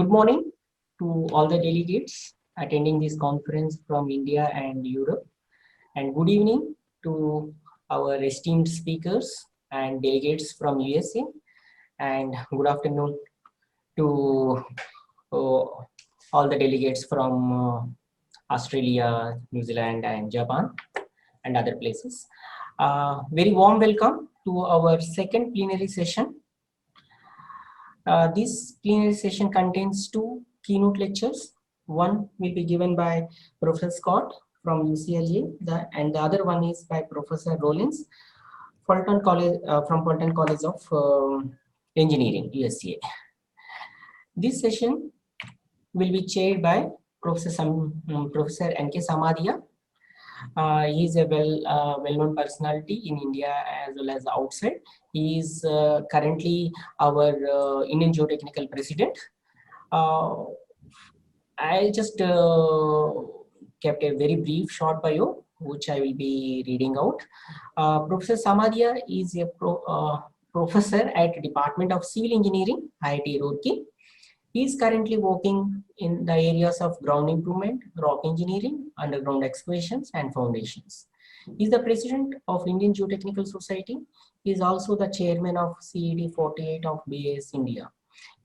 Good morning to all the delegates attending this conference from India and Europe, and good evening to our esteemed speakers and delegates from USA, and good afternoon to all the delegates from Australia, New Zealand, and Japan, and other places. Very warm welcome to our second plenary session. This plenary session contains two keynote lectures. One will be given by Professor Scott from UCLA, and the other one is by Professor Rollins Fulton College, from Fulton College of Engineering, USA. This session will be chaired by Professor N.K. Samadia. He is a well-known personality in India as well as outside. He is currently our Indian Geotechnical President. I just kept a very brief short bio, which I will be reading out. Professor Samadia is a professor at Department of Civil Engineering, I.I.T. Roorkee. He is currently working in the areas of ground improvement, rock engineering, underground excavations, and foundations. He is the president of Indian Geotechnical Society. He is also the chairman of CED 48 of BAS India.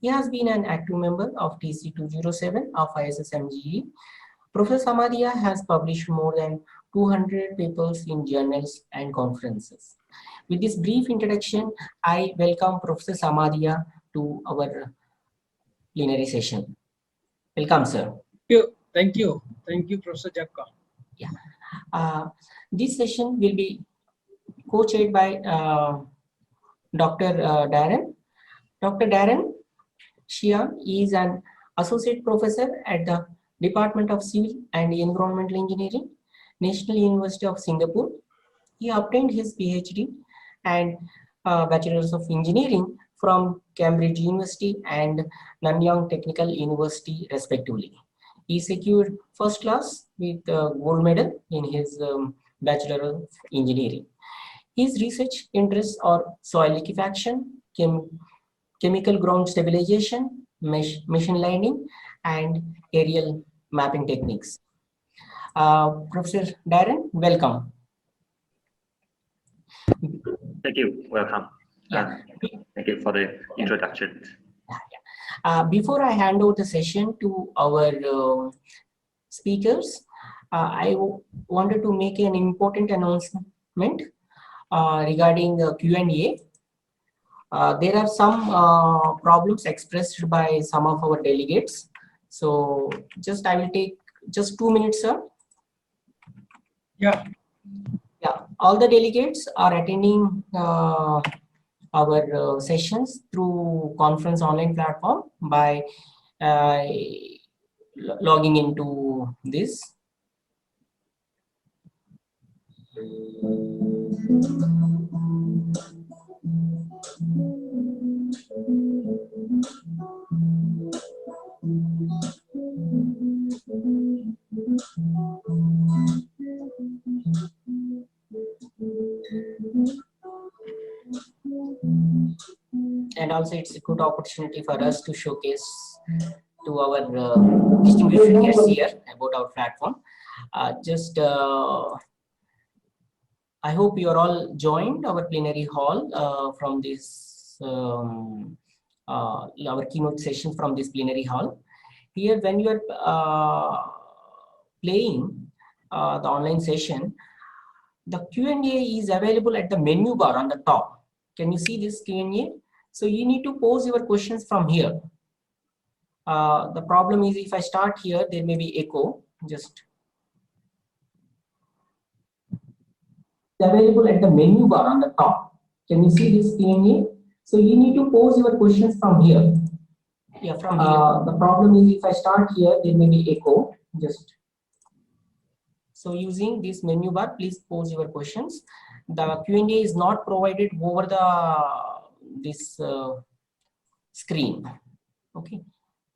He has been an active member of TC 207 of ISSMGE. Professor Samadia has published more than 200 papers in journals and conferences. With this brief introduction, I welcome Professor Samadia to our plenary session. Welcome, sir. Thank you, Professor Japka. Yeah, this session will be co-chaired by Dr. Darren. Dr. Darren Shia is an associate professor at the Department of Civil and Environmental Engineering, National University of Singapore. He obtained his PhD and Bachelor's of Engineering from Cambridge University and Nanyang Technical University, respectively. He secured first class with gold medal in his Bachelor of Engineering. His research interests are soil liquefaction, chemical ground stabilization, machine learning, and aerial mapping techniques. Professor Darren, welcome. Thank you. Welcome. Yeah. Thank you for the introduction. Before I hand over the session to our speakers, I wanted to make an important announcement regarding Q&A. There are some problems expressed by some of our delegates. So I will take just 2 minutes, sir. Yeah. All the delegates are attending our sessions through conference online platform by logging into this. And also it's a good opportunity for us to showcase to our distinguished guests here about our platform. I hope you are all joined our plenary hall from this our keynote session from this plenary hall. Here, when you are playing the online session, the Q&A is available at the menu bar on the top. Can you see this Q&A? So you need to pose your questions from here. The problem is if I start here, there may be echo. Just available at the menu bar on the top. Can you see this Q&A? So you need to pose your questions from here. Yeah, from here. The problem is if I start here, there may be echo. So using this menu bar, please pose your questions. The Q&A is not provided over this screen. Okay.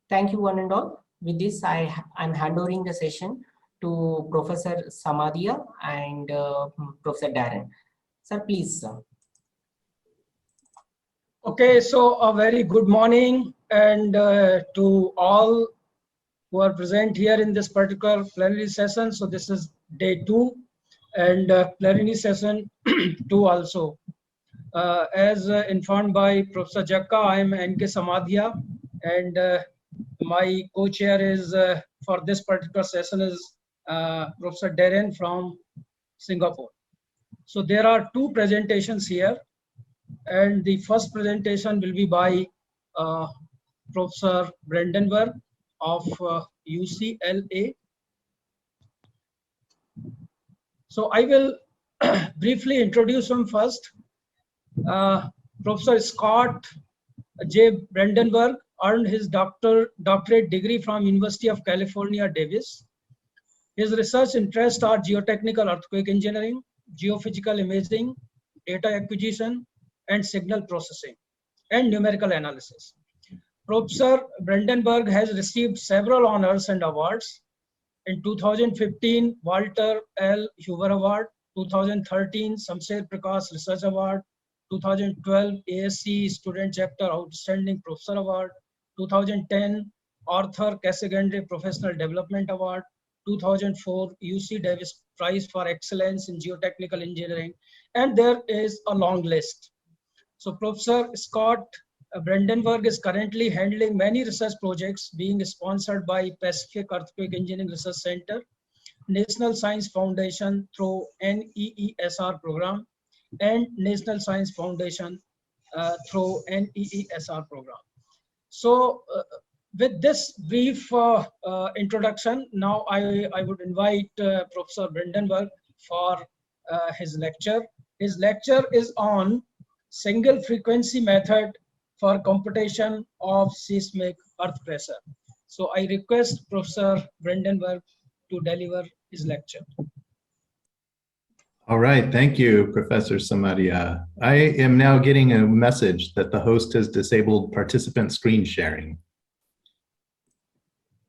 Thank you, one and all. With this, I'm handovering the session to Professor Samadia and Professor Darren. Sir, please, sir. Okay, so a very good morning and to all who are present here in this particular plenary session. So this is day 2 and plenary session 2 also. As informed by Professor Jakka, I am N.K. Samadhia, and my co-chair is for this particular session is Professor Darren from Singapore. So there are 2 presentations here, and the first presentation will be by Professor Brandenburg of UCLA. So I will briefly introduce him first. Professor Scott J. Brandenburg earned his doctorate degree from University of California, Davis. His research interests are geotechnical earthquake engineering, geophysical imaging, data acquisition, and signal processing, and numerical analysis. Professor Brandenburg has received several honors and awards. In 2015, Walter L. Hoover Award, 2013, Samsher Prakash Research Award, 2012, I.I.Sc Student Chapter Outstanding Professor Award, 2010, Arthur Casagrande Professional Development Award, 2004, UC Davis Prize for Excellence in Geotechnical Engineering, and there is a long list. So Professor Scott Brandenburg is currently handling many research projects being sponsored by Pacific Earthquake Engineering Research Center, National Science Foundation through NEESR program, and National Science Foundation through NEESR program. So with this brief introduction, now I would invite Professor Brandenburg for his lecture. His lecture is on single frequency method for computation of seismic earth pressure. So I request Professor Brandenburg to deliver his lecture. All right, thank you, Professor Samaria. I am now getting a message that the host has disabled participant screen sharing.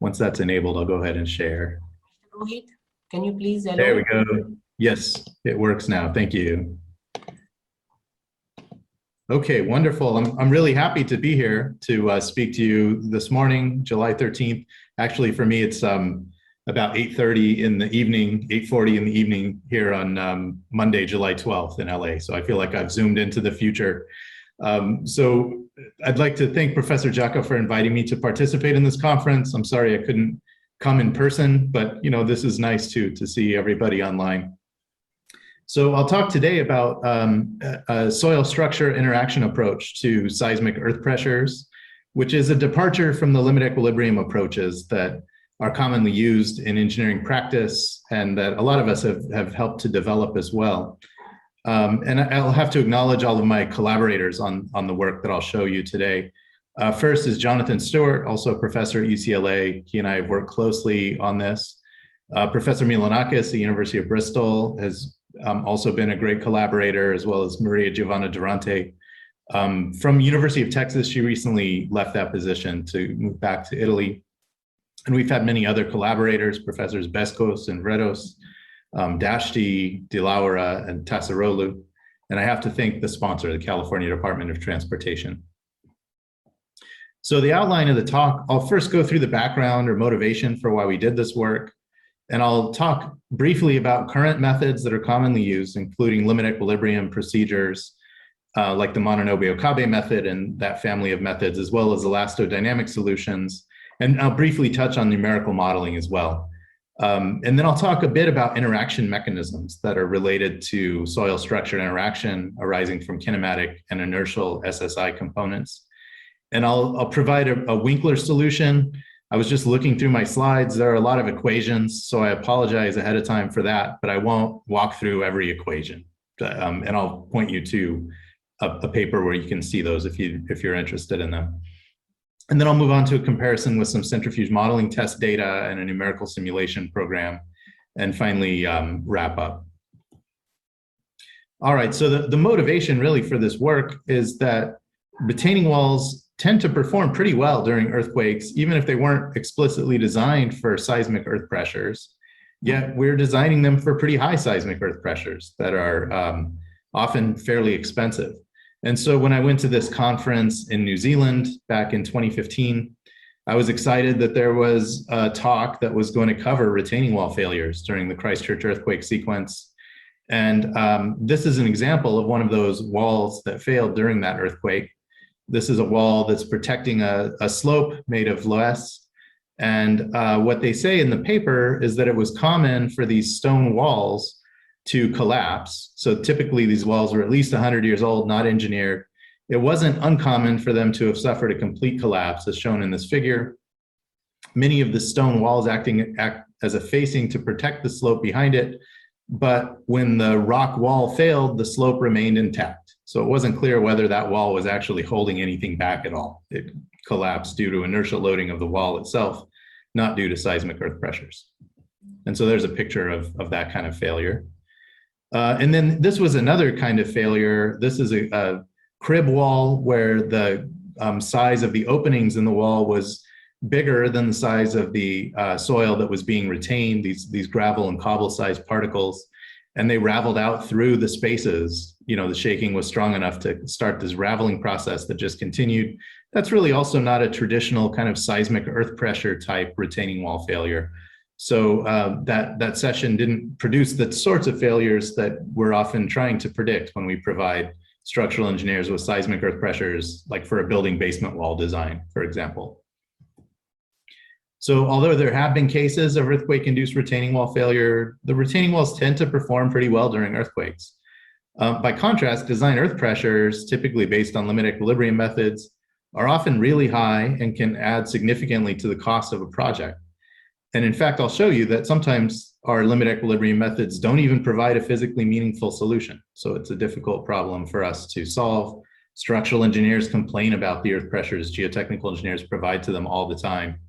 Once that's enabled, I'll go ahead and share. Rohit, can you please allow? There we go. Yes, it works now. Thank you. Okay, wonderful. I'm really happy to be here to speak to you this morning, July 13th. Actually, for me, it's about 8:30 in the evening, 8:40 in the evening here on Monday, July 12th in LA. So I feel like I've zoomed into the future. So I'd like to thank Professor Jakka for inviting me to participate in this conference. I'm sorry I couldn't come in person, but this is nice too, to see everybody online. So I'll talk today about a soil structure interaction approach to seismic earth pressures, which is a departure from the limit equilibrium approaches that are commonly used in engineering practice and that a lot of us have helped to develop as well. And I'll have to acknowledge all of my collaborators on the work that I'll show you today. First is Jonathan Stewart, also a professor at UCLA. He and I have worked closely on this. Professor Milanakis at the University of Bristol has also been a great collaborator, as well as Maria Giovanna Durante. From University of Texas, she recently left that position to move back to Italy. And we've had many other collaborators, Professors Beskos and Vredos, Dashti, De Laura, and Tassarolu. And I have to thank the sponsor, the California Department of Transportation. So the outline of the talk, I'll first go through the background or motivation for why we did this work. And I'll talk briefly about current methods that are commonly used, including limit equilibrium procedures, like the Mononobe Okabe method and that family of methods, as well as elastodynamic solutions. And I'll briefly touch on numerical modeling as well. And then I'll talk a bit about interaction mechanisms that are related to soil structure interaction arising from kinematic and inertial SSI components. And I'll provide a Winkler solution. I was just looking through my slides. There are a lot of equations, so I apologize ahead of time for that, but I won't walk through every equation. And I'll point you to a paper where you can see those if you're interested in them. And then I'll move on to a comparison with some centrifuge modeling test data and a numerical simulation program, and finally wrap up. All right, so the motivation really for this work is that retaining walls tend to perform pretty well during earthquakes, even if they weren't explicitly designed for seismic earth pressures. Yet we're designing them for pretty high seismic earth pressures that are often fairly expensive. And so when I went to this conference in New Zealand back in 2015, I was excited that there was a talk that was going to cover retaining wall failures during the Christchurch earthquake sequence. And this is an example of one of those walls that failed during that earthquake. This is a wall that's protecting a slope made of loess. And what they say in the paper is that it was common for these stone walls to collapse. So typically these walls were at least 100 years old, not engineered. It wasn't uncommon for them to have suffered a complete collapse, as shown in this figure. Many of the stone walls act as a facing to protect the slope behind it, but when the rock wall failed, the slope remained intact. So it wasn't clear whether that wall was actually holding anything back at all. It collapsed due to inertial loading of the wall itself, not due to seismic earth pressures. And so there's a picture of that kind of failure. And then this was another kind of failure. This is a crib wall where the size of the openings in the wall was bigger than the size of the soil that was being retained, these gravel and cobble sized particles, and they raveled out through the spaces. You know, the shaking was strong enough to start this raveling process that just continued. That's really also not a traditional kind of seismic earth pressure type retaining wall failure. So that session didn't produce the sorts of failures that we're often trying to predict when we provide structural engineers with seismic earth pressures, like for a building basement wall design, for example. So although there have been cases of earthquake-induced retaining wall failure, the retaining walls tend to perform pretty well during earthquakes. By contrast, design earth pressures, typically based on limit equilibrium methods, are often really high and can add significantly to the cost of a project. And in fact, I'll show you that sometimes our limit equilibrium methods don't even provide a physically meaningful solution. So it's a difficult problem for us to solve. Structural engineers complain about the earth pressures geotechnical engineers provide to them all the time.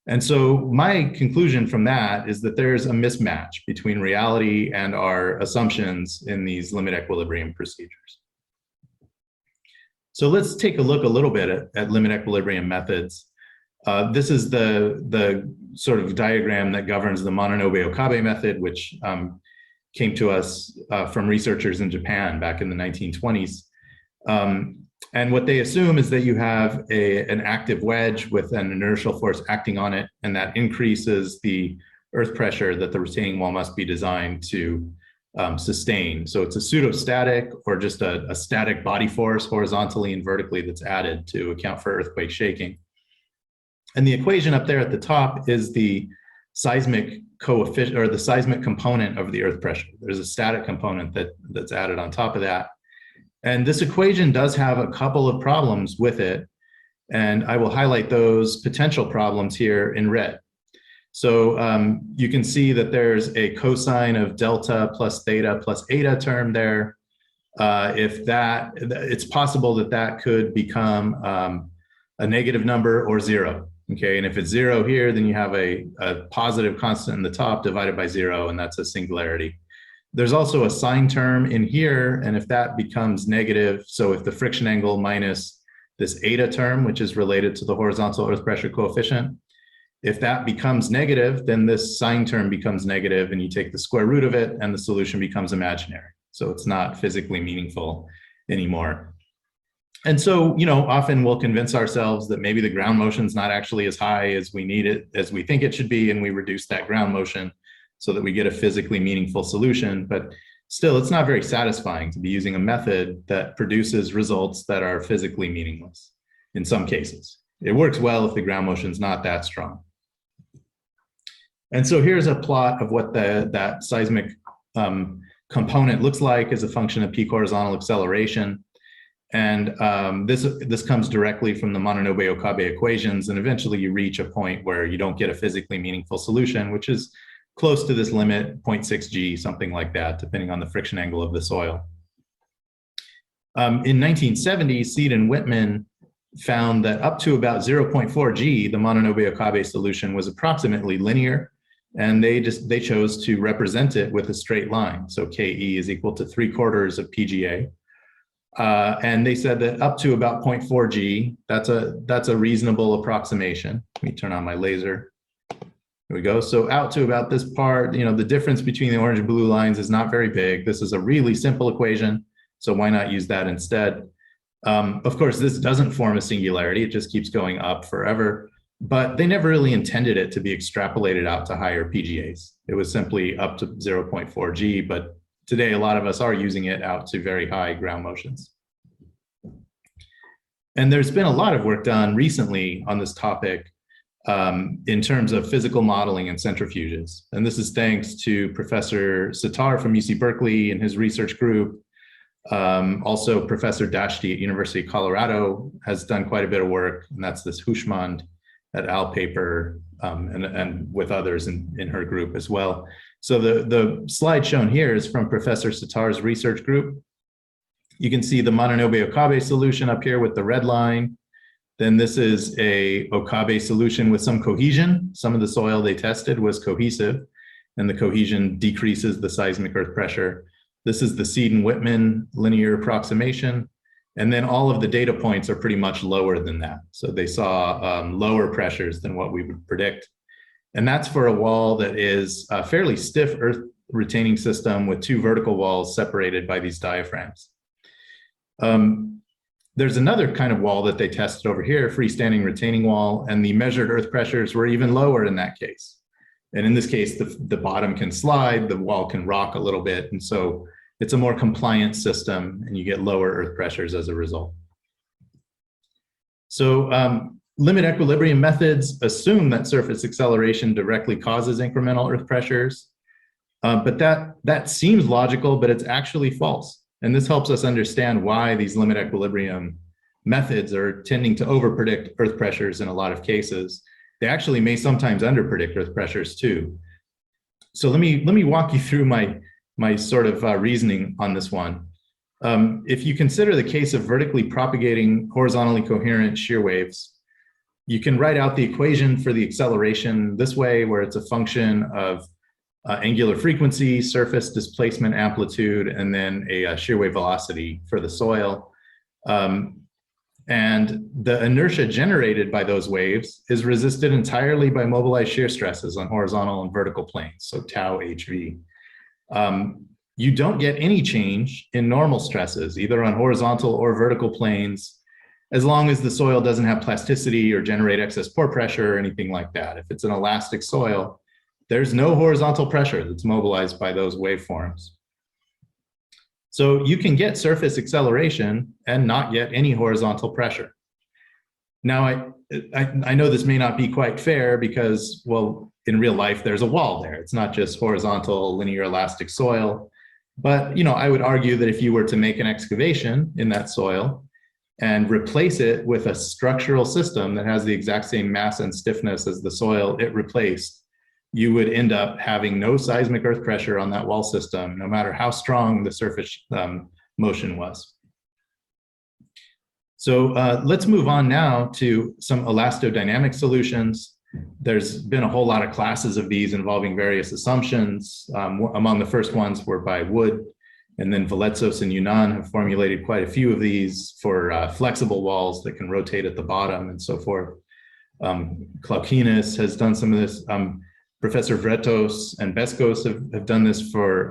And so my conclusion from that is that there's a mismatch between reality and our assumptions in these limit equilibrium procedures. So let's take a look a little bit at limit equilibrium methods. This is the sort of diagram that governs the Mononobe Okabe method, which came to us from researchers in Japan back in the 1920s. And what they assume is that you have an active wedge with an inertial force acting on it, and that increases the earth pressure that the retaining wall must be designed to sustain. So it's a pseudostatic or just a static body force horizontally and vertically that's added to account for earthquake shaking. And the equation up there at the top is the seismic coefficient or the seismic component of the earth pressure. There's a static component that's added on top of that. And this equation does have a couple of problems with it. And I will highlight those potential problems here in red. So you can see that there's a cosine of delta plus theta plus eta term there. It's possible that that could become a negative number or zero. Okay, and if it's zero here, then you have a positive constant in the top divided by zero, and that's a singularity. There's also a sine term in here, and if that becomes negative, so if the friction angle minus this eta term, which is related to the horizontal earth pressure coefficient, if that becomes negative, then this sine term becomes negative, and you take the square root of it, and the solution becomes imaginary. So it's not physically meaningful anymore. And so, you know, often we'll convince ourselves that maybe the ground motion's not actually as high as we need it, as we think it should be, and we reduce that ground motion so that we get a physically meaningful solution. But still, it's not very satisfying to be using a method that produces results that are physically meaningless in some cases. It works well if the ground motion's not that strong. And so here's a plot of what that seismic component looks like as a function of peak horizontal acceleration. And this comes directly from the Mononobe Okabe equations, and eventually you reach a point where you don't get a physically meaningful solution, which is close to this limit, 0.6 G, something like that, depending on the friction angle of the soil. In 1970, Seed and Whitman found that up to about 0.4 G, the Mononobe Okabe solution was approximately linear, and they chose to represent it with a straight line. So KE is equal to 3/4 of PGA. And they said that up to about 0.4 G, that's a reasonable approximation. Let me turn on my laser. Here we go. So out to about this part, you know, the difference between the orange and blue lines is not very big. This is a really simple equation, so why not use that instead? Of course, this doesn't form a singularity. It just keeps going up forever. But they never really intended it to be extrapolated out to higher PGAs. It was simply up to 0.4 G, but today a lot of us are using it out to very high ground motions. And there's been a lot of work done recently on this topic in terms of physical modeling and centrifuges. And this is thanks to Professor Sitar from UC Berkeley and his research group. Also, Professor Dashti at University of Colorado has done quite a bit of work, and that's this Hushmand et al. Paper, and with others in her group as well. So the slide shown here is from Professor Sitar's research group. You can see the Mananobe Okabe solution up here with the red line. Then this is a Okabe solution with some cohesion. Some of the soil they tested was cohesive, and the cohesion decreases the seismic earth pressure. This is the Seiden-Whitman linear approximation. And then all of the data points are pretty much lower than that. So they saw lower pressures than what we would predict. And that's for a wall that is a fairly stiff earth retaining system with two vertical walls separated by these diaphragms. There's another kind of wall that they tested over here, freestanding retaining wall, and the measured earth pressures were even lower in that case. And in this case, the bottom can slide, the wall can rock a little bit. And so it's a more compliant system, and you get lower earth pressures as a result. So limit equilibrium methods assume that surface acceleration directly causes incremental earth pressures. But that seems logical, but it's actually false. And this helps us understand why these limit equilibrium methods are tending to overpredict earth pressures in a lot of cases. They actually may sometimes underpredict earth pressures too. So let me walk you through my sort of reasoning on this one. If you consider the case of vertically propagating horizontally coherent shear waves, you can write out the equation for the acceleration this way, where it's a function of angular frequency, surface displacement amplitude, and then a shear wave velocity for the soil. And the inertia generated by those waves is resisted entirely by mobilized shear stresses on horizontal and vertical planes, so tau HV. You don't get any change in normal stresses, either on horizontal or vertical planes, as long as the soil doesn't have plasticity or generate excess pore pressure or anything like that. If it's an elastic soil, there's no horizontal pressure that's mobilized by those waveforms. So you can get surface acceleration and not get any horizontal pressure. Now, I know this may not be quite fair because, well, in real life, there's a wall there. It's not just horizontal, linear, elastic soil. But, you know, I would argue that if you were to make an excavation in that soil and replace it with a structural system that has the exact same mass and stiffness as the soil it replaced, you would end up having no seismic earth pressure on that wall system, no matter how strong the surface motion was. So let's move on now to some elastodynamic solutions. There's been a whole lot of classes of these involving various assumptions. Among the first ones were by Wood, and then Valetsos and Yunnan have formulated quite a few of these for flexible walls that can rotate at the bottom and so forth. Klaukinis has done some of this. Professor Vretos and Beskos have done this for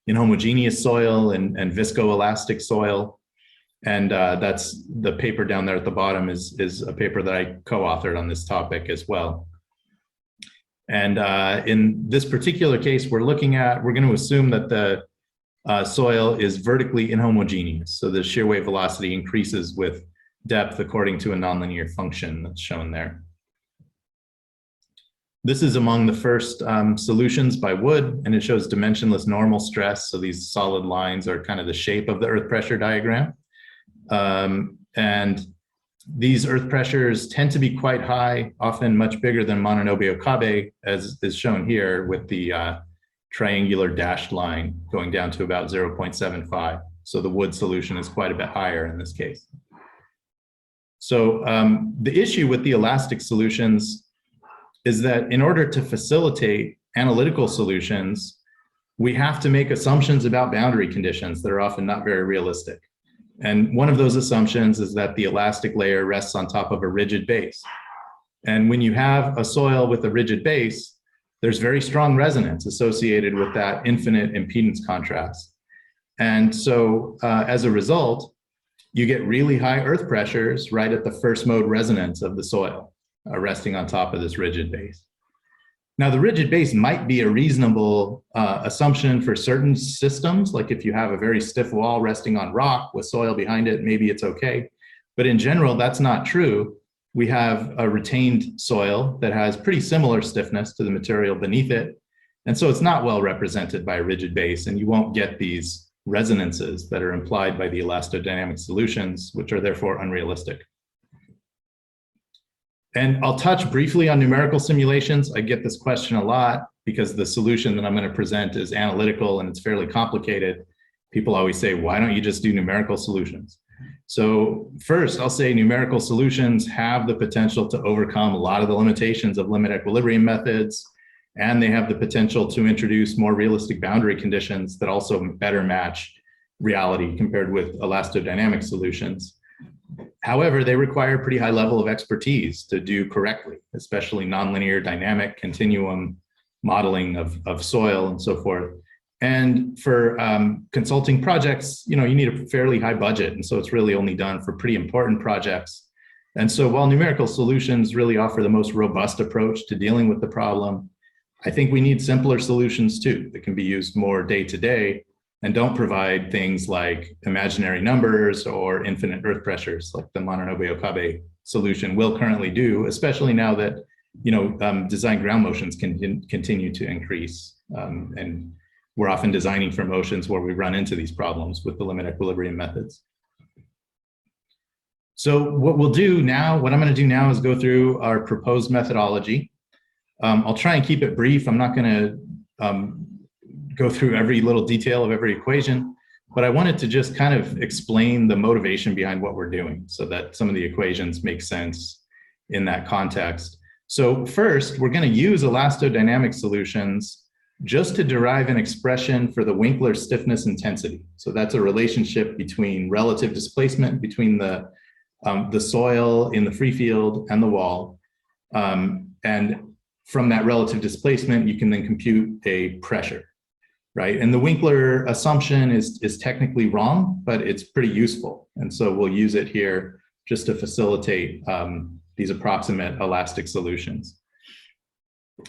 inhomogeneous soil and viscoelastic soil. And that's the paper down there at the bottom is a paper that I co-authored on this topic as well. And in this particular case, we're going to assume that the soil is vertically inhomogeneous. So the shear wave velocity increases with depth according to a nonlinear function that's shown there. This is among the first solutions by Wood, and it shows dimensionless normal stress. So these solid lines are kind of the shape of the earth pressure diagram. And these earth pressures tend to be quite high, often much bigger than Mananobe Okabe, as is shown here with the triangular dashed line going down to about 0.75. So the Wood solution is quite a bit higher in this case. So the issue with the elastic solutions is that in order to facilitate analytical solutions, we have to make assumptions about boundary conditions that are often not very realistic. And one of those assumptions is that the elastic layer rests on top of a rigid base. And when you have a soil with a rigid base, there's very strong resonance associated with that infinite impedance contrast. And so as a result, you get really high earth pressures right at the first mode resonance of the soil, resting on top of this rigid base. Now, the rigid base might be a reasonable assumption for certain systems, like if you have a very stiff wall resting on rock with soil behind it, maybe it's okay. But in general, that's not true. We have a retained soil that has pretty similar stiffness to the material beneath it. And so it's not well represented by a rigid base, and you won't get these resonances that are implied by the elastodynamic solutions, which are therefore unrealistic. And I'll touch briefly on numerical simulations. I get this question a lot because the solution that I'm going to present is analytical and it's fairly complicated. People always say, why don't you just do numerical solutions? So first, I'll say numerical solutions have the potential to overcome a lot of the limitations of limit equilibrium methods, and they have the potential to introduce more realistic boundary conditions that also better match reality compared with elastodynamic solutions. However, they require a pretty high level of expertise to do correctly, especially nonlinear dynamic continuum modeling of soil and so forth. And for consulting projects, you need a fairly high budget. And so it's really only done for pretty important projects. And so while numerical solutions really offer the most robust approach to dealing with the problem, I think we need simpler solutions too that can be used more day to day and don't provide things like imaginary numbers or infinite earth pressures like the Mononobe Okabe solution will currently do, especially now that design ground motions can continue to increase. And we're often designing for motions where we run into these problems with the limit equilibrium methods. So what we'll do now, what I'm going to do now is go through our proposed methodology. I'll try and keep it brief. I'm not going to go through every little detail of every equation, but I wanted to just kind of explain the motivation behind what we're doing so that some of the equations make sense in that context. So first, we're going to use elastodynamic solutions just to derive an expression for the Winkler stiffness intensity. So that's a relationship between relative displacement between the soil in the free field and the wall. And from that relative displacement, you can then compute a pressure, right? And the Winkler assumption is technically wrong, but it's pretty useful. And so we'll use it here just to facilitate these approximate elastic solutions.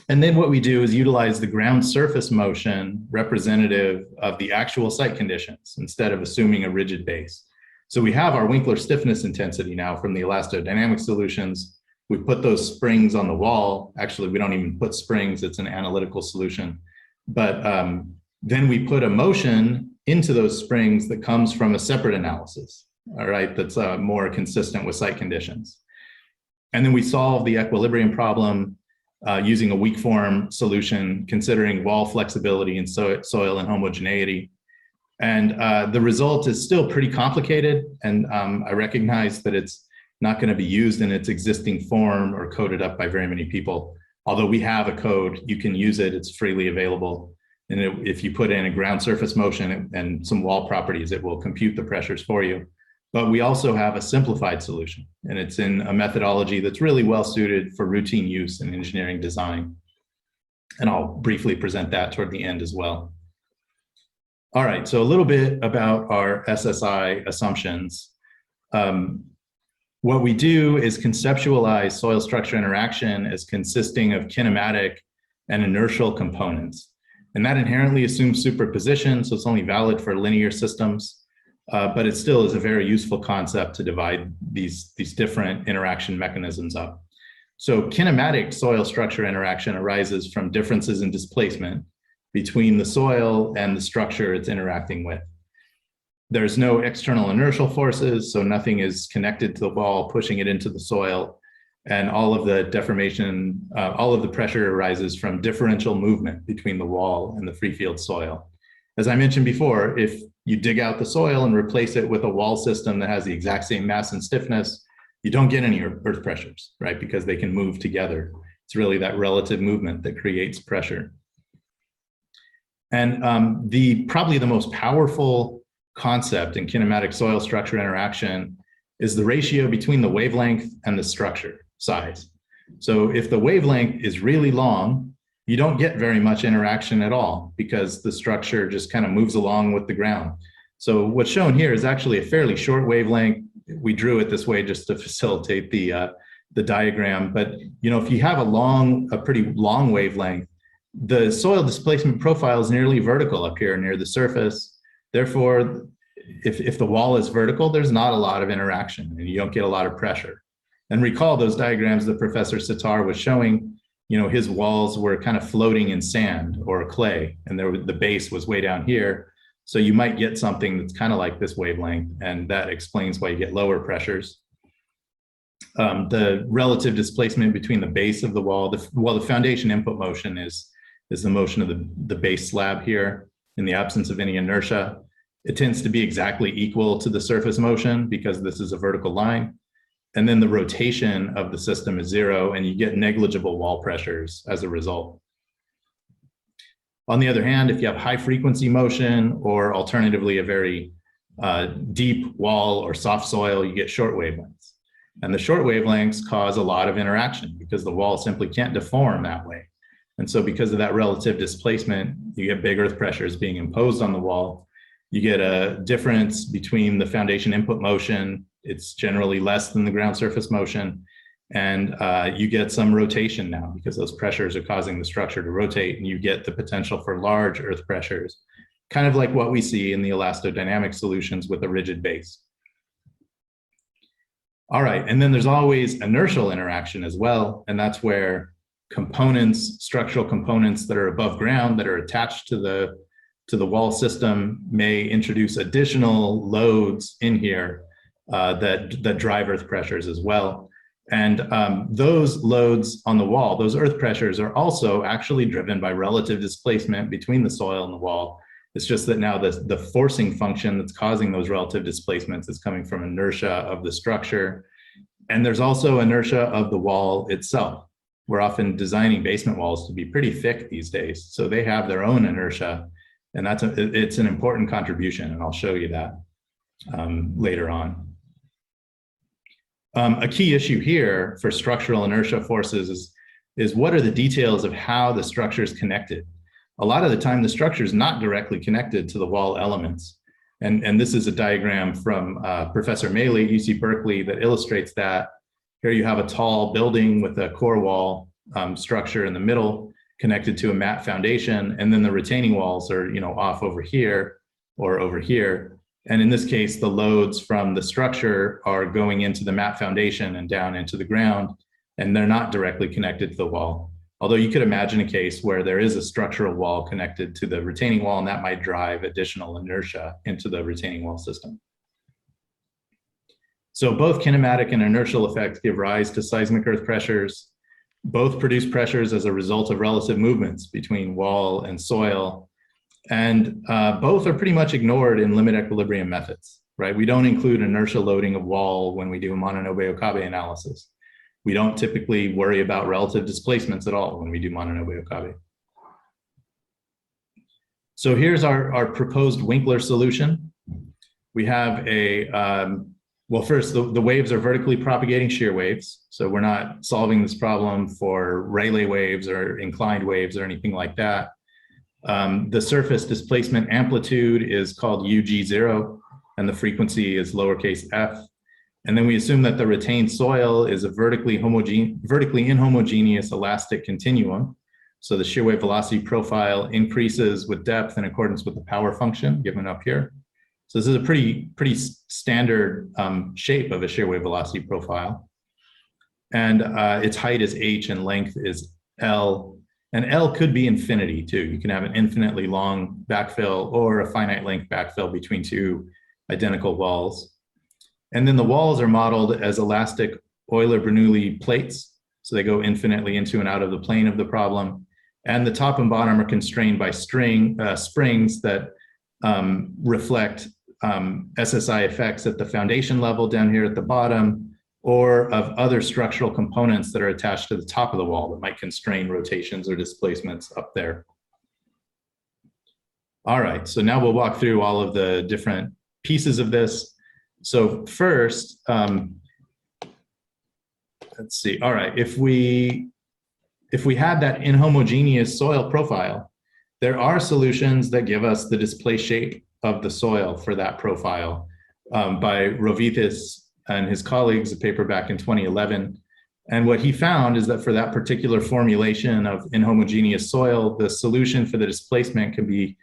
And then what we do is utilize the ground surface motion representative of the actual site conditions instead of assuming a rigid base. So we have our Winkler stiffness intensity now from the elastodynamic solutions. We put those springs on the wall. Actually, we don't even put springs, it's an analytical solution. But then we put a motion into those springs that comes from a separate analysis, all right, that's more consistent with site conditions. And then we solve the equilibrium problem using a weak form solution, considering wall flexibility and soil and homogeneity. And the result is still pretty complicated. And I recognize that it's not going to be used in its existing form or coded up by very many people. Although we have a code, you can use it, it's freely available. And if you put in a ground surface motion and some wall properties, it will compute the pressures for you. But we also have a simplified solution, and it's in a methodology that's really well suited for routine use in engineering design. And I'll briefly present that toward the end as well. All right, so a little bit about our SSI assumptions. What we do is conceptualize soil structure interaction as consisting of kinematic and inertial components. And that inherently assumes superposition, so it's only valid for linear systems. But it still is a very useful concept to divide these different interaction mechanisms up. So kinematic soil structure interaction arises from differences in displacement between the soil and the structure it's interacting with. There's no external inertial forces, so nothing is connected to the wall, pushing it into the soil. And all of the deformation, all of the pressure arises from differential movement between the wall and the free field soil. As I mentioned before, if you dig out the soil and replace it with a wall system that has the exact same mass and stiffness, you don't get any earth pressures, right? Because they can move together. It's really that relative movement that creates pressure. And probably the most powerful concept in kinematic soil structure interaction is the ratio between the wavelength and the structure size. So if the wavelength is really long, you don't get very much interaction at all because the structure just kind of moves along with the ground. So what's shown here is actually a fairly short wavelength. We drew it this way just to facilitate the diagram. But if you have a pretty long wavelength, the soil displacement profile is nearly vertical up here near the surface. Therefore, if the wall is vertical, there's not a lot of interaction and you don't get a lot of pressure. And recall those diagrams that Professor Sitar was showing, his walls were kind of floating in sand or clay, and the base was way down here. So you might get something that's kind of like this wavelength, and that explains why you get lower pressures. The relative displacement between the base of the wall, the foundation input motion is the motion of the base slab here in the absence of any inertia. It tends to be exactly equal to the surface motion because this is a vertical line. And then the rotation of the system is 0, and you get negligible wall pressures as a result. On the other hand, if you have high frequency motion or alternatively a very deep wall or soft soil, you get short wavelengths. And the short wavelengths cause a lot of interaction because the wall simply can't deform that way. And so because of that relative displacement, you get big earth pressures being imposed on the wall. You get a difference between the foundation input motion. It's generally less than the ground surface motion. And you get some rotation now because those pressures are causing the structure to rotate, and you get the potential for large earth pressures, kind of like what we see in the elastodynamic solutions with a rigid base. All right, and then there's always inertial interaction as well, and that's where structural components that are above ground that are attached to the wall system may introduce additional loads in here that drive earth pressures as well. And those loads on the wall, those earth pressures, are also actually driven by relative displacement between the soil and the wall. It's just that now the forcing function that's causing those relative displacements is coming from inertia of the structure. And there's also inertia of the wall itself. We're often designing basement walls to be pretty thick these days, so they have their own inertia, and it's an important contribution, and I'll show you that later on. A key issue here for structural inertia forces is what are the details of how the structure is connected. A lot of the time, the structure is not directly connected to the wall elements. And this is a diagram from Professor Maley at UC Berkeley that illustrates that. Here you have a tall building with a core wall structure in the middle connected to a mat foundation, and then the retaining walls are off over here or over here. And in this case, the loads from the structure are going into the mat foundation and down into the ground, and they're not directly connected to the wall. Although you could imagine a case where there is a structural wall connected to the retaining wall, and that might drive additional inertia into the retaining wall system. So both kinematic and inertial effects give rise to seismic earth pressures. Both produce pressures as a result of relative movements between wall and soil. And both are pretty much ignored in limit equilibrium methods, right? We don't include inertial loading of wall when we do a Mononobe-Okabe analysis. We don't typically worry about relative displacements at all when we do Mononobe-Okabe. So here's our proposed Winkler solution. We have well, first, the waves are vertically propagating shear waves. So we're not solving this problem for Rayleigh waves or inclined waves or anything like that. The surface displacement amplitude is called UG0, and the frequency is lowercase f. And then we assume that the retained soil is a vertically inhomogeneous elastic continuum. So the shear wave velocity profile increases with depth in accordance with the power function given up here. So this is a pretty standard shape of a shear wave velocity profile. And its height is h and length is L. And L could be infinity too. You can have an infinitely long backfill or a finite length backfill between two identical walls. And then the walls are modeled as elastic Euler-Bernoulli plates. So they go infinitely into and out of the plane of the problem. And the top and bottom are constrained by springs that reflect SSI effects at the foundation level down here at the bottom, or of other structural components that are attached to the top of the wall that might constrain rotations or displacements up there. All right, so now we'll walk through all of the different pieces of this. So first, let's see. All right, if we had that inhomogeneous soil profile, there are solutions that give us the displaced shape of the soil for that profile by Rovithis and his colleagues, a paper back in 2011. And what he found is that for that particular formulation of inhomogeneous soil, the solution for the displacement can be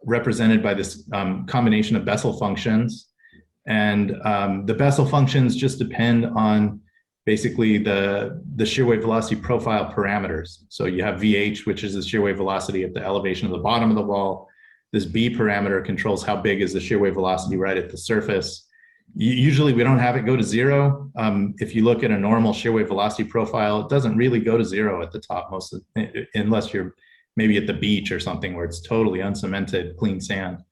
represented by this combination of Bessel functions. And the Bessel functions just depend on basically the shear wave velocity profile parameters. So you have VH, which is the shear wave velocity at the elevation of the bottom of the wall. This B parameter controls how big is the shear wave velocity right at the surface. Usually we don't have it go to zero. If you look at a normal shear wave velocity profile, it doesn't really go to zero at the top most of, unless you're maybe at the beach or something where it's totally uncemented, clean sand.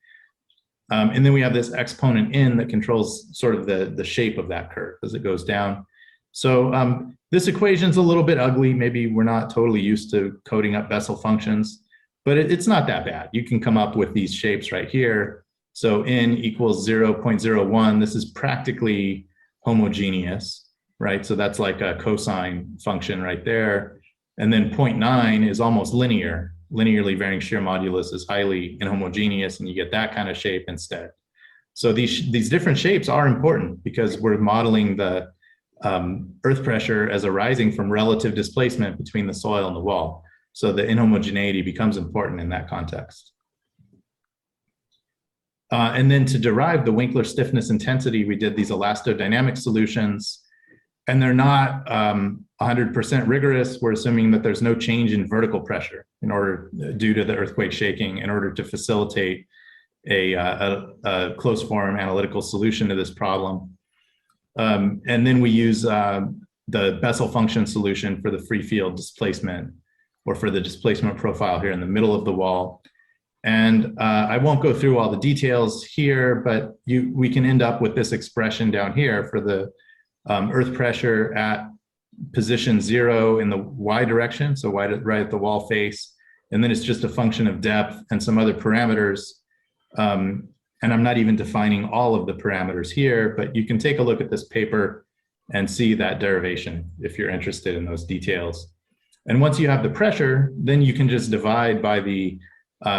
And then we have this exponent in that controls sort of the shape of that curve as it goes down. So this equation's a little bit ugly. Maybe we're not totally used to coding up Bessel functions, but it's not that bad. You can come up with these shapes right here. So n equals 0.01. This is practically homogeneous, right? So that's like a cosine function right there. And then 0.9 is almost linear. Linearly varying shear modulus is highly inhomogeneous, and you get that kind of shape instead. So these different shapes are important because we're modeling the earth pressure as arising from relative displacement between the soil and the wall. So the inhomogeneity becomes important in that context. And then to derive the Winkler stiffness intensity, we did these elastodynamic solutions, and they're not 100% rigorous. We're assuming that there's no change in vertical pressure in order, due to the earthquake shaking, in order to facilitate a closed form analytical solution to this problem. And then we use the Bessel function solution for the free field displacement, or for the displacement profile here in the middle of the wall. And I won't go through all the details here, but we can end up with this expression down here for the earth pressure at position 0 in the y direction, so right at the wall face. And then it's just a function of depth and some other parameters. And I'm not even defining all of the parameters here, but you can take a look at this paper and see that derivation if you're interested in those details. And once you have the pressure, then you can just divide by the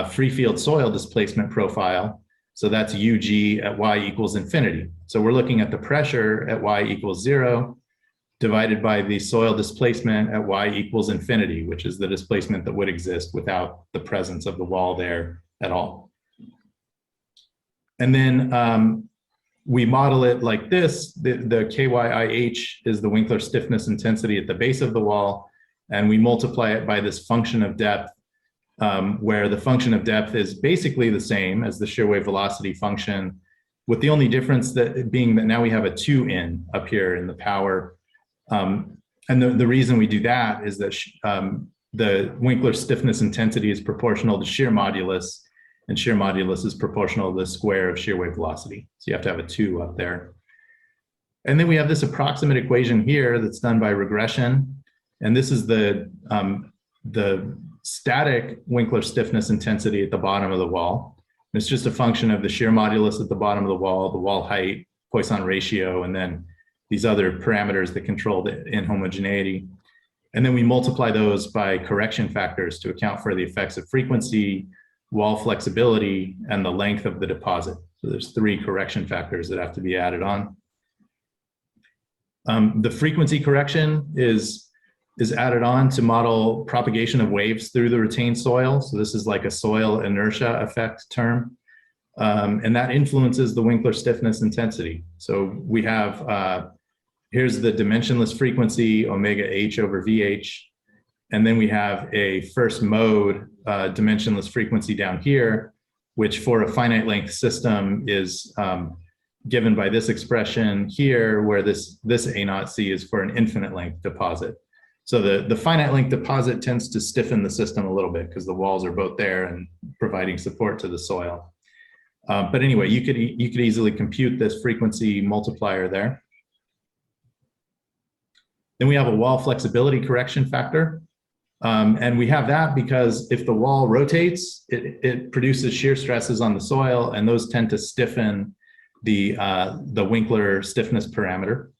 free field soil displacement profile. So that's UG at y equals infinity. So we're looking at the pressure at y equals 0 divided by the soil displacement at y equals infinity, which is the displacement that would exist without the presence of the wall there at all. And then we model it like this. The KYIH is the Winkler stiffness intensity at the base of the wall, and we multiply it by this function of depth, where the function of depth is basically the same as the shear wave velocity function, with the only difference that being that now we have a 2n up here in the power. And the reason we do that is that the Winkler stiffness intensity is proportional to shear modulus, and shear modulus is proportional to the square of shear wave velocity. So you have to have a 2 up there. And then we have this approximate equation here that's done by regression. And this is the static Winkler stiffness intensity at the bottom of the wall. And it's just a function of the shear modulus at the bottom of the wall height, Poisson ratio, and then these other parameters that control the inhomogeneity. And then we multiply those by correction factors to account for the effects of frequency, wall flexibility, and the length of the deposit. So there's 3 correction factors that have to be added on. The frequency correction is added on to model propagation of waves through the retained soil. So this is like a soil inertia effect term. And that influences the Winkler stiffness intensity. So we have, here's the dimensionless frequency, omega h over VH. And then we have a first mode dimensionless frequency down here, which for a finite length system is given by this expression here, where this A0C is for an infinite length deposit. So the finite length deposit tends to stiffen the system a little bit because the walls are both there and providing support to the soil. But anyway, you could easily compute this frequency multiplier there. Then we have a wall flexibility correction factor. And we have that because if the wall rotates, it produces shear stresses on the soil, and those tend to stiffen the Winkler stiffness parameter.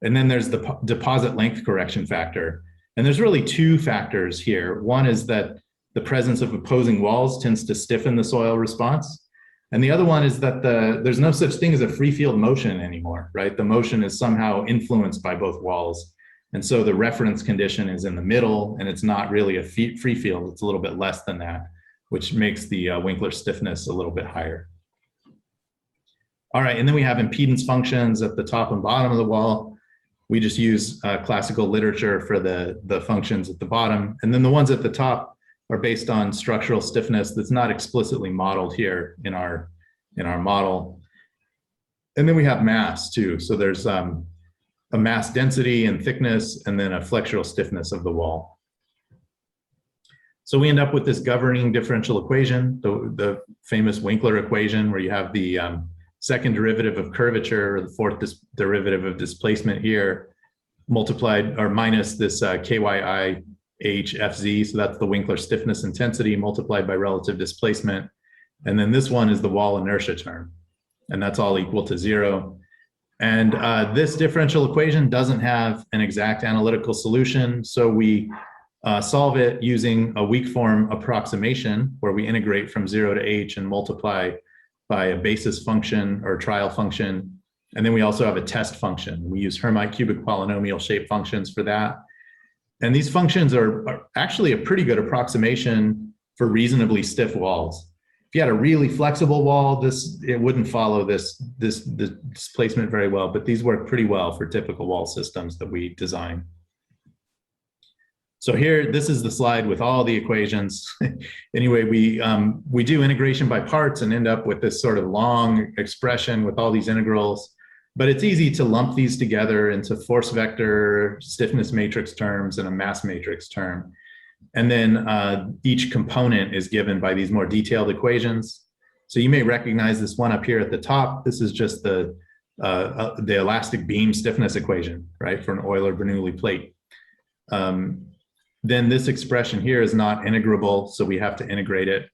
And then there's the deposit length correction factor. And there's really 2 factors here. One is that the presence of opposing walls tends to stiffen the soil response. And the other one is that there's no such thing as a free field motion anymore, right? The motion is somehow influenced by both walls. And so the reference condition is in the middle, and it's not really a free field. It's a little bit less than that, which makes the Winkler stiffness a little bit higher. All right, and then we have impedance functions at the top and bottom of the wall. We just use classical literature for the functions at the bottom. And then the ones at the top are based on structural stiffness that's not explicitly modeled here in our model. And then we have mass too. So there's a mass density and thickness, and then a flexural stiffness of the wall. So we end up with this governing differential equation, the famous Winkler equation, where you have the second derivative of curvature, or the fourth derivative of displacement here, multiplied or minus this KYI HFZ, so that's the Winkler stiffness intensity multiplied by relative displacement. And then this one is the wall inertia term, and that's all equal to 0. And this differential equation doesn't have an exact analytical solution, so we solve it using a weak form approximation, where we integrate from 0 to h and multiply by a basis function or trial function. And then we also have a test function. We use Hermite cubic polynomial shape functions for that. And these functions are actually a pretty good approximation for reasonably stiff walls. If you had a really flexible wall, it wouldn't follow this displacement very well, but these work pretty well for typical wall systems that we design. So here, this is the slide with all the equations. Anyway, we do integration by parts and end up with this sort of long expression with all these integrals. But it's easy to lump these together into force vector, stiffness matrix terms, and a mass matrix term. And then each component is given by these more detailed equations. So you may recognize this one up here at the top. This is just the elastic beam stiffness equation, right, for an Euler-Bernoulli plate. Then this expression here is not integrable, so we have to integrate it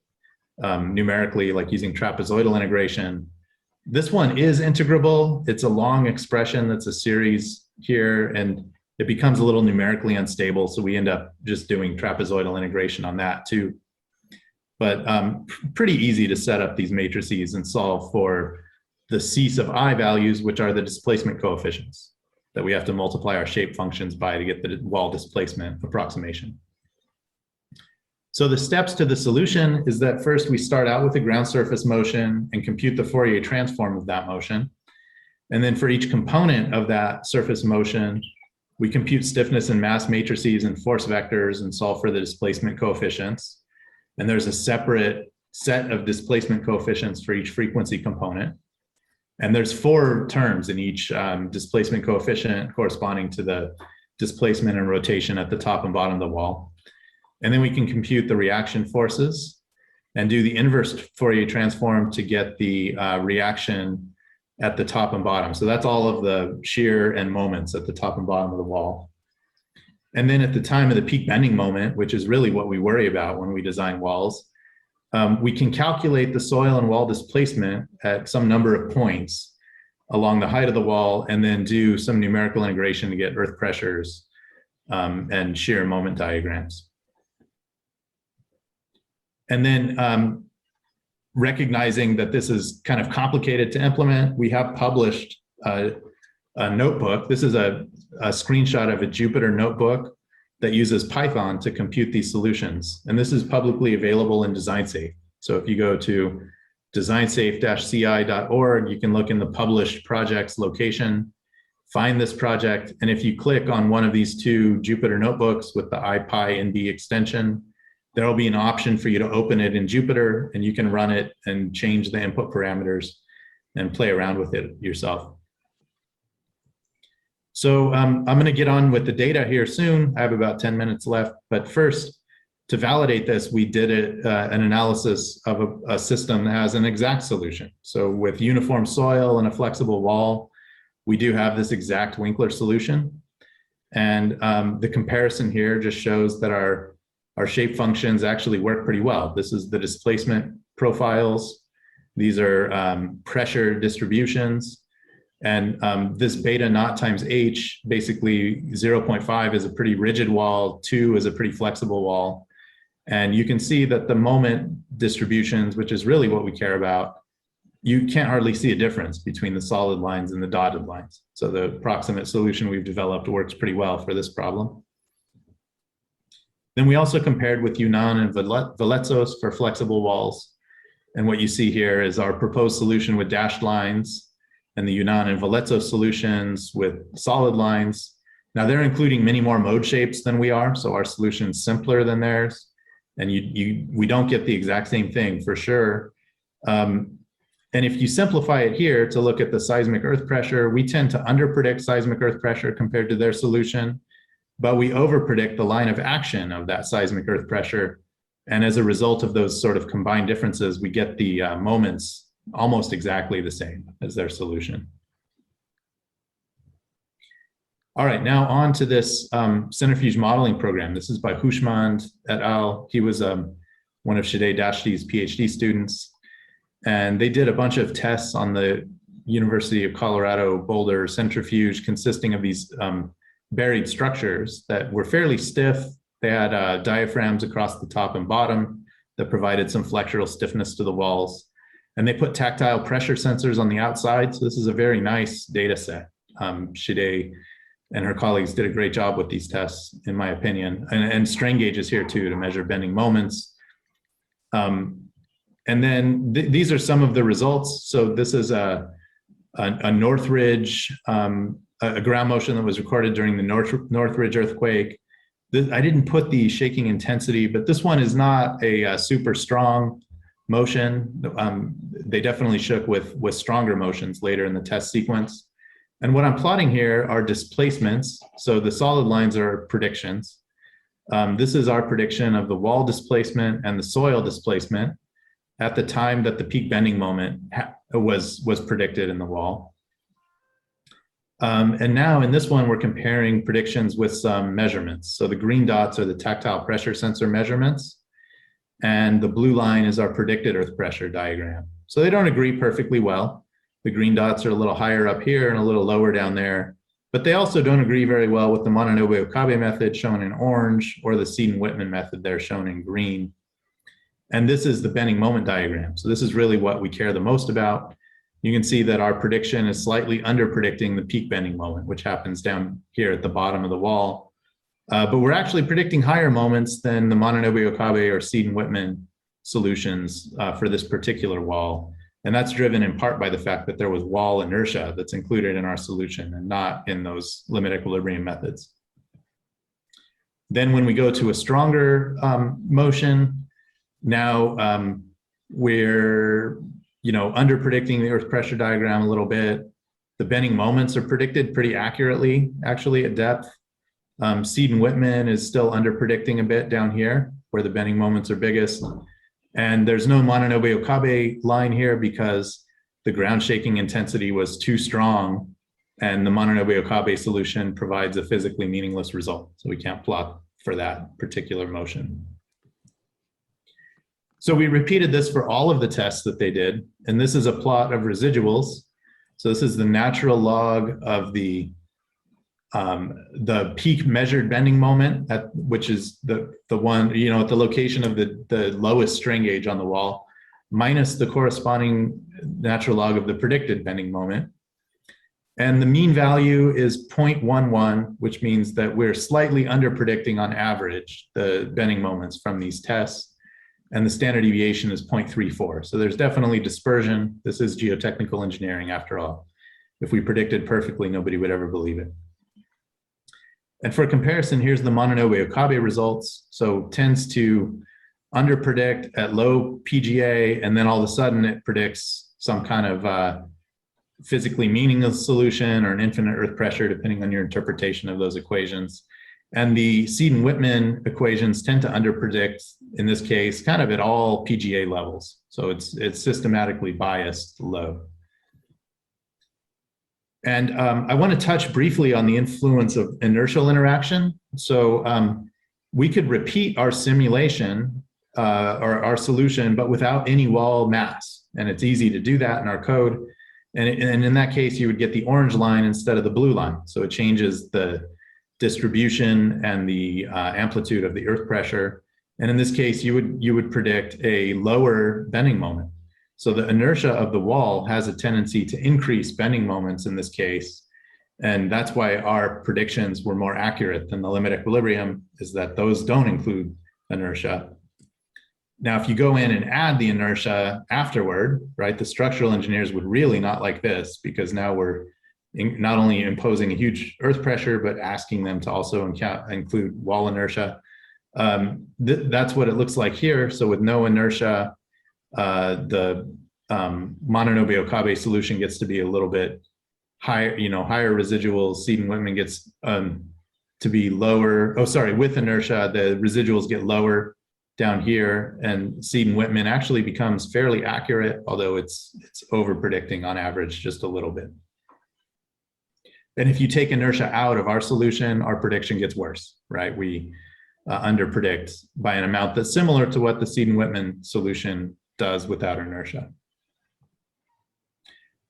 numerically, like using trapezoidal integration. This one is integrable. It's a long expression that's a series here, and it becomes a little numerically unstable, so we end up just doing trapezoidal integration on that too. But pretty easy to set up these matrices and solve for the C sub I values, which are the displacement coefficients that we have to multiply our shape functions by to get the wall displacement approximation. So the steps to the solution is that first we start out with the ground surface motion and compute the Fourier transform of that motion. And then for each component of that surface motion, we compute stiffness and mass matrices and force vectors and solve for the displacement coefficients. And there's a separate set of displacement coefficients for each frequency component. And there's 4 terms in each displacement coefficient corresponding to the displacement and rotation at the top and bottom of the wall. And then we can compute the reaction forces and do the inverse Fourier transform to get the reaction at the top and bottom. So that's all of the shear and moments at the top and bottom of the wall. And then at the time of the peak bending moment, which is really what we worry about when we design walls, we can calculate the soil and wall displacement at some number of points along the height of the wall, and then do some numerical integration to get earth pressures and shear moment diagrams. And then recognizing that this is kind of complicated to implement, we have published a notebook. This is a screenshot of a Jupyter notebook that uses Python to compute these solutions. And this is publicly available in DesignSafe. So if you go to designsafe-ci.org, you can look in the published projects location, find this project. And if you click on one of these 2 Jupyter notebooks with the IPyNB extension, there will be an option for you to open it in Jupyter, and you can run it and change the input parameters and play around with it yourself. So I'm going to get on with the data here soon. I have about 10 minutes left, but first, to validate this, we did an analysis of a system that has an exact solution. So with uniform soil and a flexible wall, we do have this exact Winkler solution. And the comparison here just shows that our shape functions actually work pretty well. This is the displacement profiles. These are pressure distributions. And this beta naught times h, basically 0.5 is a pretty rigid wall, 2 is a pretty flexible wall. And you can see that the moment distributions, which is really what we care about, you can't hardly see a difference between the solid lines and the dotted lines. So the approximate solution we've developed works pretty well for this problem. Then we also compared with Yunnan and Valetzos for flexible walls. And what you see here is our proposed solution with dashed lines and the Yunnan and Valetzos solutions with solid lines. Now they're including many more mode shapes than we are, so our solution is simpler than theirs. And we don't get the exact same thing for sure. And if you simplify it here to look at the seismic earth pressure, we tend to underpredict seismic earth pressure compared to their solution, but we overpredict the line of action of that seismic earth pressure. And as a result of those sort of combined differences, we get the moments almost exactly the same as their solution. All right, now on to this centrifuge modeling program. This is by Hushmand et al. He was one of Shideh Dashti's PhD students. And they did a bunch of tests on the University of Colorado Boulder centrifuge consisting of these buried structures that were fairly stiff. They had diaphragms across the top and bottom that provided some flexural stiffness to the walls. And they put tactile pressure sensors on the outside. So this is a very nice data set. Shideh and her colleagues did a great job with these tests, in my opinion, and strain gauges here too to measure bending moments. And then these are some of the results. So this is a Northridge, a ground motion that was recorded during the Northridge earthquake. I didn't put the shaking intensity, but this one is not a super strong motion. They definitely shook with stronger motions later in the test sequence. And what I'm plotting here are displacements. So the solid lines are predictions. This is our prediction of the wall displacement and the soil displacement at the time that the peak bending moment was predicted in the wall. And now in this one, we're comparing predictions with some measurements. So the green dots are the tactile pressure sensor measurements, and the blue line is our predicted earth pressure diagram. So they don't agree perfectly well. The green dots are a little higher up here and a little lower down there, but they also don't agree very well with the Mononobe Okabe method shown in orange or the Seaton-Whitman method there shown in green. And this is the bending moment diagram. So this is really what we care the most about. You can see that our prediction is slightly under predicting the peak bending moment, which happens down here at the bottom of the wall. But we're actually predicting higher moments than the Mononobe Okabe or Seaton-Whitman solutions for this particular wall. And that's driven in part by the fact that there was wall inertia that's included in our solution and not in those limit equilibrium methods. Then when we go to a stronger motion, now we're under predicting the earth pressure diagram a little bit. The bending moments are predicted pretty accurately, actually at depth. Seaton-Whitman is still under predicting a bit down here where the bending moments are biggest. And there's no Mononobe Okabe line here because the ground shaking intensity was too strong and the Mononobe Okabe solution provides a physically meaningless result. So we can't plot for that particular motion. So we repeated this for all of the tests that they did. And this is a plot of residuals. So this is the natural log of the peak measured bending moment, which is the one, at the location of the lowest strain gauge on the wall, minus the corresponding natural log of the predicted bending moment. And the mean value is 0.11, which means that we're slightly under predicting on average the bending moments from these tests. And the standard deviation is 0.34. So there's definitely dispersion. This is geotechnical engineering after all. If we predicted perfectly, nobody would ever believe it. And for comparison, here's the Mononobe Okabe results. So tends to underpredict at low PGA, and then all of a sudden it predicts some kind of physically meaningless solution or an infinite earth pressure, depending on your interpretation of those equations. And the Seaton-Whitman equations tend to underpredict, in this case, kind of at all PGA levels. So it's systematically biased low. And I want to touch briefly on the influence of inertial interaction. So we could repeat our simulation or our solution, but without any wall mass. And it's easy to do that in our code. And in that case, you would get the orange line instead of the blue line. So it changes the distribution and the amplitude of the earth pressure. And in this case, you would predict a lower bending moment. So the inertia of the wall has a tendency to increase bending moments in this case. And that's why our predictions were more accurate than the limit equilibrium, is that those don't include inertia. Now, if you go in and add the inertia afterward, right, the structural engineers would really not like this, because now we're not only imposing a huge earth pressure, but asking them to also include wall inertia. That's what it looks like here. So with no inertia, the Mononobe Okabe solution gets to be a little bit higher, higher residuals. Seed and Whitman gets to be lower. Oh, sorry, with inertia, the residuals get lower down here, and Seed and Whitman actually becomes fairly accurate, although it's over predicting on average just a little bit. And if you take inertia out of our solution, our prediction gets worse, right? We under predict by an amount that's similar to what the Seed and Whitman solution does without inertia.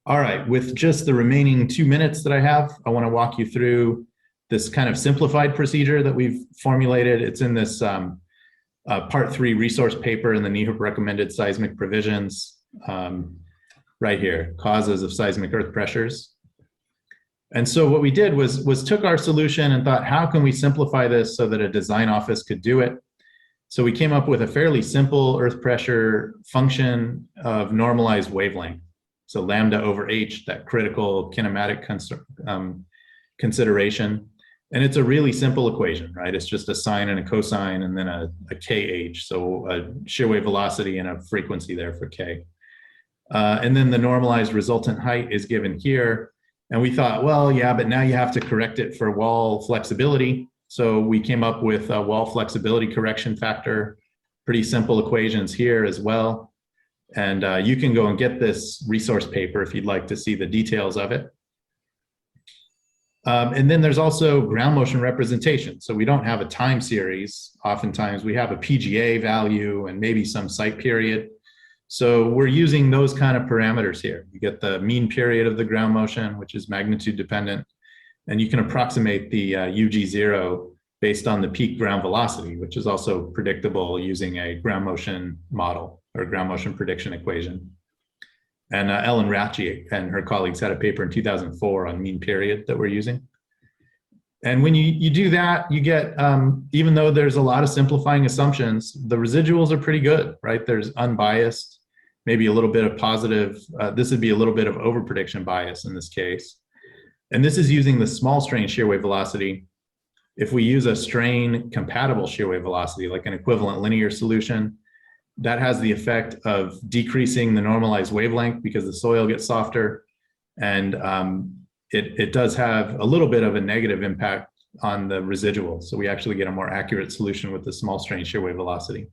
All right, with just the remaining 2 minutes that I have, I want to walk you through this kind of simplified procedure that we've formulated. It's in this part 3 resource paper in the NEHUP recommended seismic provisions, right here, causes of seismic earth pressures. And so what we did was took our solution and thought, how can we simplify this so that a design office could do it? So we came up with a fairly simple earth pressure function of normalized wavelength. So lambda over h, that critical kinematic consideration. And it's a really simple equation, right? It's just a sine and a cosine and then a kh, so a shear wave velocity and a frequency there for k. And then the normalized resultant height is given here. And we thought, well, yeah, but now you have to correct it for wall flexibility. So we came up with a wall flexibility correction factor, pretty simple equations here as well. And you can go and get this resource paper if you'd like to see the details of it. And then there's also ground motion representation. So we don't have a time series. Oftentimes we have a PGA value and maybe some site period. So we're using those kind of parameters here. You get the mean period of the ground motion, which is magnitude dependent. And you can approximate the UG0 based on the peak ground velocity, which is also predictable using a ground motion model or ground motion prediction equation. And Ellen Ratchie and her colleagues had a paper in 2004 on mean period that we're using. And when you do that, you get, even though there's a lot of simplifying assumptions, the residuals are pretty good, right? There's unbiased, maybe a little bit of positive, this would be a little bit of over prediction bias in this case. And this is using the small strain shear wave velocity. If we use a strain compatible shear wave velocity, like an equivalent linear solution, that has the effect of decreasing the normalized wavelength because the soil gets softer. And it does have a little bit of a negative impact on the residual. So we actually get a more accurate solution with the small strain shear wave velocity.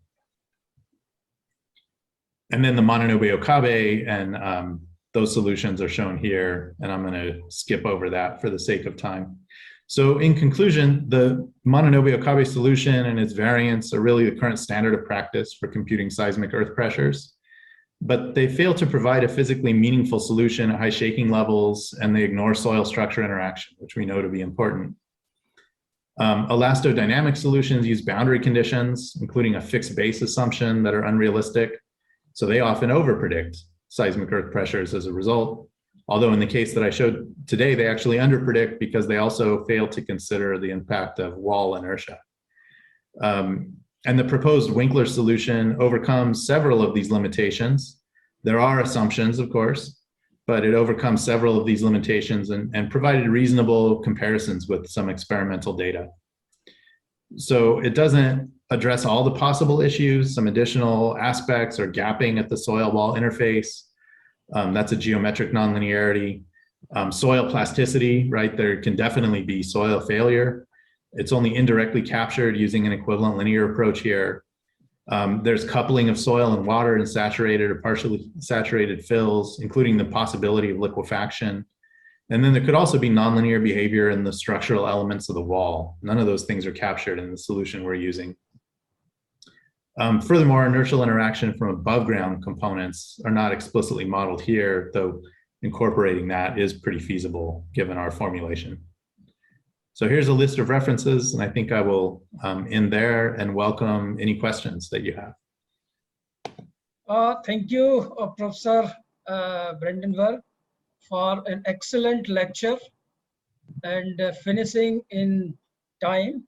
And then the Mononobe Okabe and those solutions are shown here. And I'm going to skip over that for the sake of time. So in conclusion, the Mononobe Okabe solution and its variants are really the current standard of practice for computing seismic earth pressures, but they fail to provide a physically meaningful solution at high shaking levels, and they ignore soil structure interaction, which we know to be important. Elastodynamic solutions use boundary conditions, including a fixed base assumption, that are unrealistic, so they often overpredict seismic earth pressures as a result. Although in the case that I showed today, they actually underpredict because they also fail to consider the impact of wall inertia. And the proposed Winkler solution overcomes several of these limitations. There are assumptions, of course, but it overcomes several of these limitations and provided reasonable comparisons with some experimental data. So it doesn't address all the possible issues. Some additional aspects are gapping at the soil wall interface. That's a geometric nonlinearity. Soil plasticity, right? There can definitely be soil failure. It's only indirectly captured using an equivalent linear approach here. There's coupling of soil and water in saturated or partially saturated fills, including the possibility of liquefaction. And then there could also be nonlinear behavior in the structural elements of the wall. None of those things are captured in the solution we're using. Furthermore, inertial interaction from above ground components are not explicitly modeled here, though incorporating that is pretty feasible given our formulation. So here's a list of references, and I think I will end there and welcome any questions that you have. Thank you, Professor Brandenburg, for an excellent lecture and finishing in time.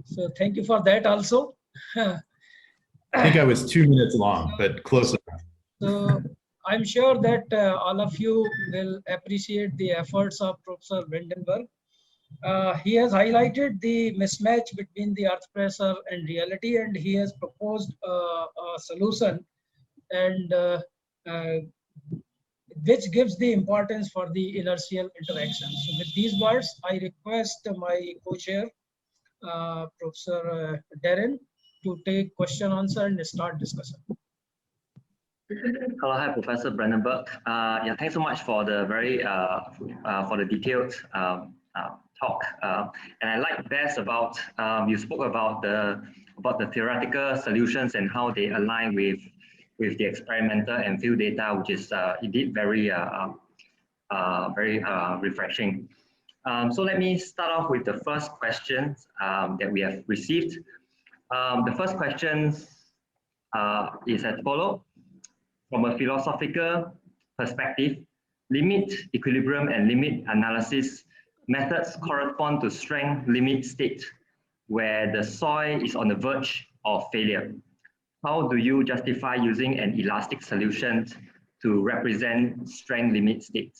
So thank you for that also. I think I was 2 minutes long, but close enough. So I'm sure that all of you will appreciate the efforts of Professor Brandenburg. He has highlighted the mismatch between the earth pressure and reality, and he has proposed a solution and which gives the importance for the inertial interaction. So with these words, I request my co-chair, Professor Darren, to take question answer and start discussion. Hello, hi, Professor Brandenburg. Yeah, thanks so much for the very for the detailed talk. And I like best about you spoke about the theoretical solutions and how they align with the experimental and field data, which is indeed very refreshing. So let me start off with the first question that we have received. The first question is as follows. From a philosophical perspective, limit equilibrium and limit analysis methods correspond to strength limit state, where the soil is on the verge of failure. How do you justify using an elastic solution to represent strength limit state?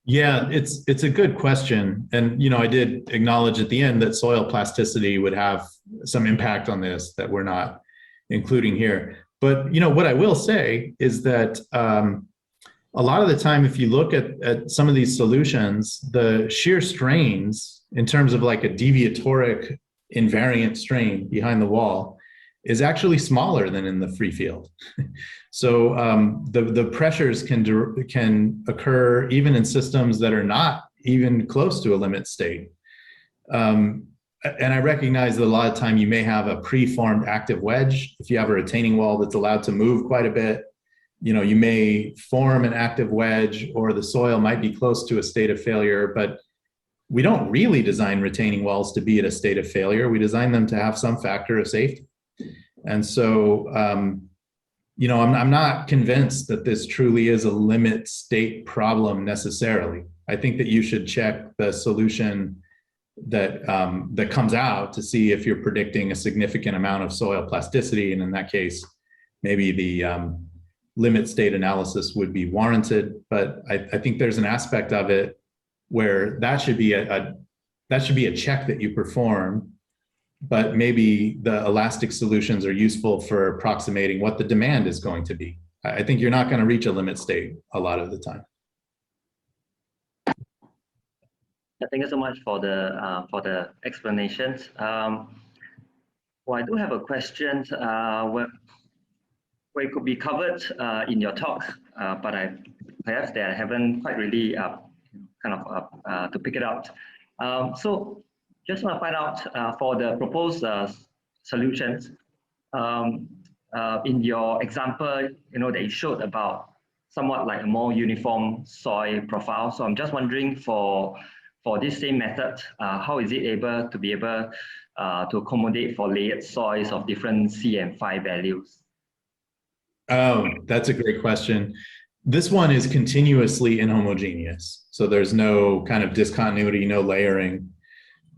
Yeah, it's a good question. And, I did acknowledge at the end that soil plasticity would have some impact on this that we're not including here. But, what I will say is that a lot of the time, if you look at some of these solutions, the shear strains in terms of like a deviatoric invariant strain behind the wall is actually smaller than in the free field. So the pressures can occur even in systems that are not even close to a limit state. And I recognize that a lot of time you may have a preformed active wedge. If you have a retaining wall that's allowed to move quite a bit, you may form an active wedge, or the soil might be close to a state of failure, but we don't really design retaining walls to be at a state of failure. We design them to have some factor of safety. And so, I'm not convinced that this truly is a limit state problem necessarily. I think that you should check the solution that comes out to see if you're predicting a significant amount of soil plasticity, and in that case, maybe the limit state analysis would be warranted. But I think there's an aspect of it where that should be a check that you perform, but maybe the elastic solutions are useful for approximating what the demand is going to be. I think you're not going to reach a limit state a lot of the time. Thank you so much for the explanations. Well, I do have a question where it could be covered in your talk, but perhaps I haven't quite really to pick it out. So just want to find out for the proposed solutions, in your example, that you showed about somewhat like a more uniform soil profile. So I'm just wondering for this same method, how is it able to accommodate for layered soils of different C and phi values? Oh, that's a great question. This one is continuously inhomogeneous. So there's no kind of discontinuity, no layering.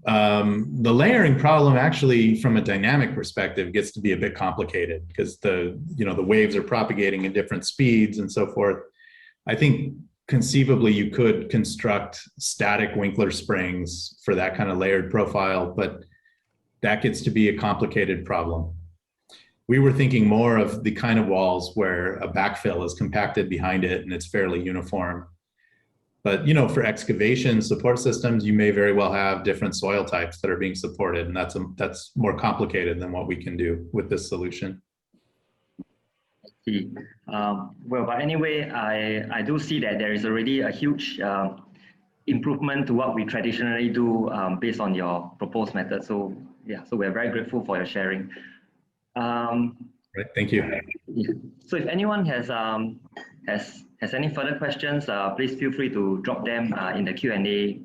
The layering problem actually, from a dynamic perspective, gets to be a bit complicated because the waves are propagating at different speeds and so forth. I think conceivably you could construct static Winkler springs for that kind of layered profile, but that gets to be a complicated problem. We were thinking more of the kind of walls where a backfill is compacted behind it and it's fairly uniform. But for excavation support systems, you may very well have different soil types that are being supported, and that's more complicated than what we can do with this solution. I see. Well, but anyway, I do see that there is already a huge improvement to what we traditionally do based on your proposed method. So yeah, so we're very grateful for your sharing. Right, thank you. Yeah. So if anyone has any further questions, please feel free to drop them in the Q&A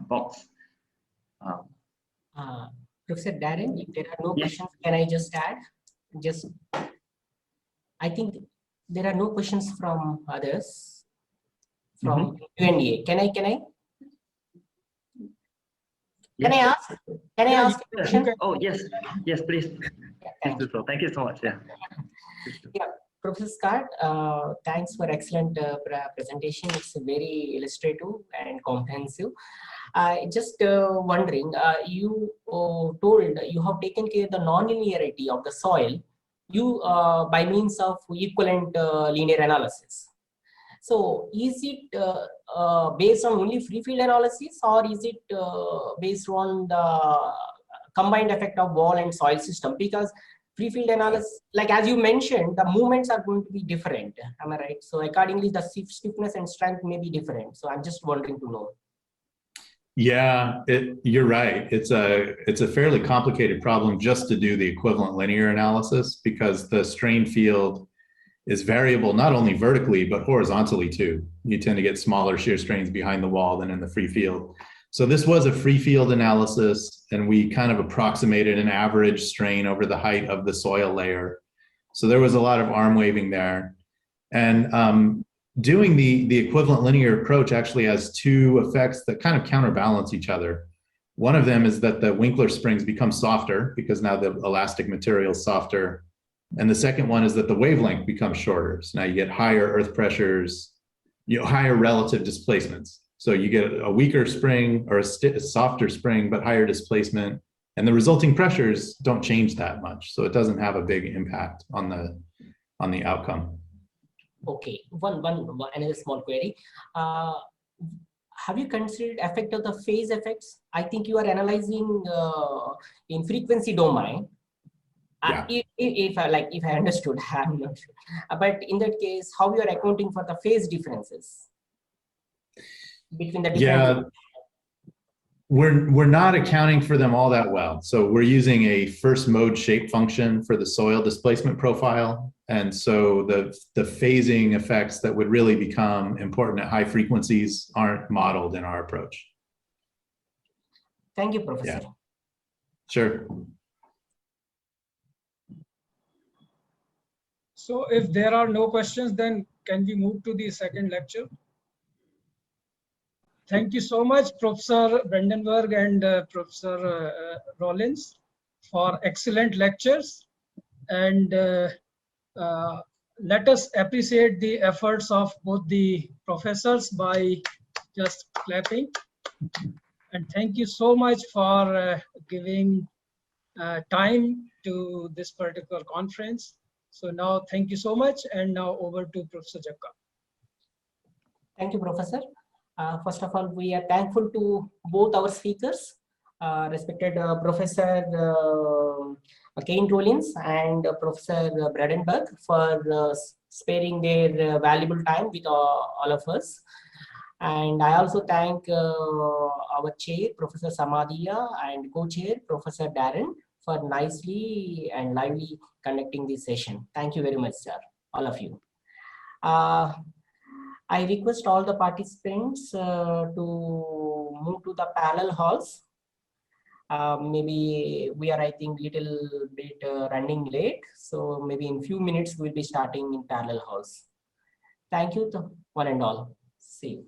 box. Professor Darren, if there are no Yes. questions, can I just add? I think there are no questions from others from Q&A. Can I ask? Can I ask a question? Oh, yes. Yes, please. Please do so. Thank you so much. Yeah. Yeah, Professor Scott, thanks for excellent presentation. It's very illustrative and comprehensive. Just wondering, you told you have taken care of the non-linearity of the soil by means of equivalent linear analysis. So is it based on only free field analysis, or is it based on the combined effect of wall and soil system? Because free field analysis, like as you mentioned, the movements are going to be different. Am I right? So accordingly, the stiffness and strength may be different. So I'm just wondering to know. Yeah, you're right. It's a fairly complicated problem just to do the equivalent linear analysis, because the strain field is variable not only vertically but horizontally too. You tend to get smaller shear strains behind the wall than in the free field. So this was a free field analysis, and we kind of approximated an average strain over the height of the soil layer. So there was a lot of arm waving there. And doing the equivalent linear approach actually has two effects that kind of counterbalance each other. One of them is that the Winkler springs become softer because now the elastic material is softer. And the second one is that the wavelength becomes shorter. So now you get higher earth pressures, higher relative displacements. So you get a weaker spring or a softer spring, but higher displacement. And the resulting pressures don't change that much. So it doesn't have a big impact on the outcome. Okay, another small query. Have you considered effect of the phase effects? I think you are analyzing in frequency domain. Yeah. If I understood, I'm not sure. But in that case, how you are accounting for the phase differences between the different? Yeah, we're not accounting for them all that well. So we're using a first mode shape function for the soil displacement profile. And so the phasing effects that would really become important at high frequencies aren't modeled in our approach. Thank you, Professor. Yeah. Sure. So if there are no questions, then can we move to the second lecture? Thank you so much, Professor Brandenburg and Professor Rollins, for excellent lectures. And let us appreciate the efforts of both the professors by just clapping. And thank you so much for giving time to this particular conference. So now, thank you so much. And now over to Professor Jakka. Thank you, Professor. First of all, we are thankful to both our speakers, respected Professor Kane Rollins and Professor Brandenburg, for sparing their valuable time with all of us. And I also thank our chair, Professor Samadhiya, and co-chair, Professor Darren, for nicely and lively conducting this session. Thank you very much, sir, all of you. I request all the participants to move to the parallel halls. Maybe we are, I think, little bit running late. So maybe in few minutes, we'll be starting in parallel halls. Thank you to one and all. See you.